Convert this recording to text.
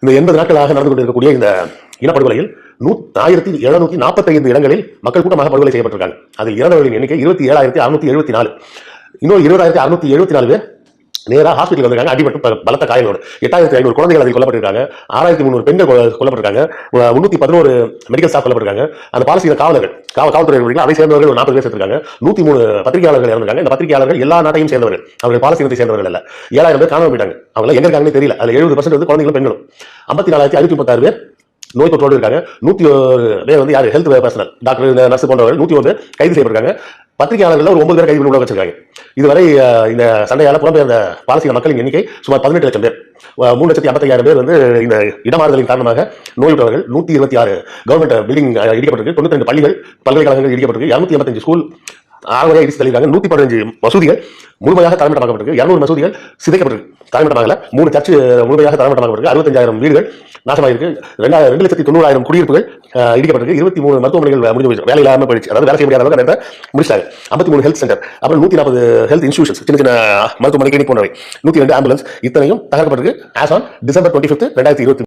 இந்த 80 நாட்களாக நடந்து கொண்டிருக்கக்கூடிய இந்த இனப்படுகொலையில் 1745 இடங்களில் மக்கள் கூட்டமாக படுகொலை செய்யப்பட்டிருக்காங்க. அதில் இறந்தவர்களின் எண்ணிக்கை 27,674. இன்னும் 20,674 பேர் நேராக ஹாஸ்பிட்டல் வந்திருக்காங்க. அடிபட்டு பலத்த காயங்களோடு 8,500 குழந்தைகள் அதில் கொல்லப்பட்டிருக்காங்க. 6,300 பெண்கள் கொல்லப்பட்டிருக்காங்க. 311 மெடிக்கல் ஸ்டாஃப் கொல்லப்பட்டிருக்காங்க. அந்த பாலஸ்தீன காவல்துறை அதை சேர்ந்தவர்கள் 40 பேர் சேர்த்திருக்காங்க. 103 பத்திரிகையாளர்கள் இறந்திருக்காங்க. இந்த பத்திரிகையாளர்கள் எல்லா நாட்டையும் சேர்ந்தவர்கள், அவர்கள் பாலஸ்தீனத்தை சேர்ந்தவர்கள் அல்ல. 7,000 பேர் காணாமல் போயிட்டாங்க. அவங்க எங்க இருக்காங்கன்னு தெரியல. அதுல 70% வந்து குழந்தைகளும் பெண்களும். 54,536 பேர் நோய் தொற்றோடு இருக்காங்க. 101 பேர் வந்து யாரு ஹெல்த் பர்சனல், டாக்டர், நர்ஸ் போன்றவர்கள் 101 பேர் கைது செய்யப்பட்டிருக்காங்க. பத்திரிகையாளர்கள் ஒரு 9 பேர் கைது பண்ணி வச்சிருக்காங்க. இதுவரை இந்த சண்டையால புலம்பெயர்ந்த பாலஸ்தீன மக்களின் எண்ணிக்கை சுமார் 18 லட்சம் பேர். 3,55,000 பேர் வந்து இந்த இடமாறுதலின் காரணமாக நோயுற்றவர்கள். 126 கவர்மெண்ட் பில்டிங் இடிக்கப்பட்டிருக்கு. 92 பள்ளிகள், பல்கலைக்கழகங்கள் இடிக்கப்பட்டிருக்கு. 285 ஸ்கூல் ஆறுவரையாக இடிச்சு தள்ளியிருக்காங்க. 115 மசூதிகள் முழுமையாக தரைமட்டமாக்கப்பட்டிருக்கு. 200 மசூதிகள் சிதைக்கப்பட்டிருக்கு. தரைமட்டமாகல 3 சர்ச்சு முழுமையாக தரைமட்டமாக்கப்பட்டிருக்கு. 65,000 வீடுகள் நாசமாயிருக்கு. 2,90,000 குடியிருப்புகள் இடிக்கப்பட்டிருக்கு. 23 மருத்துவமனைகள் முடிஞ்சு போயிடுச்சு, வேலை இல்லாமல் போயிடுச்சு. அதாவது வேலை செய்ய முடியாத அளவுக்கு முடிச்சாங்க. 53 ஹெல்த் சென்டர், அப்புறம் 140 ஹெல்த் இன்ஸ்டிடியூஷன்ஸ், சின்ன சின்ன மருத்துவமனை, கிளினிக் போன்றவை, 102 ஆம்புலன்ஸ், இத்தனையும் தகர்க்கப்பட்டிருக்கு. As on December 25, 2020.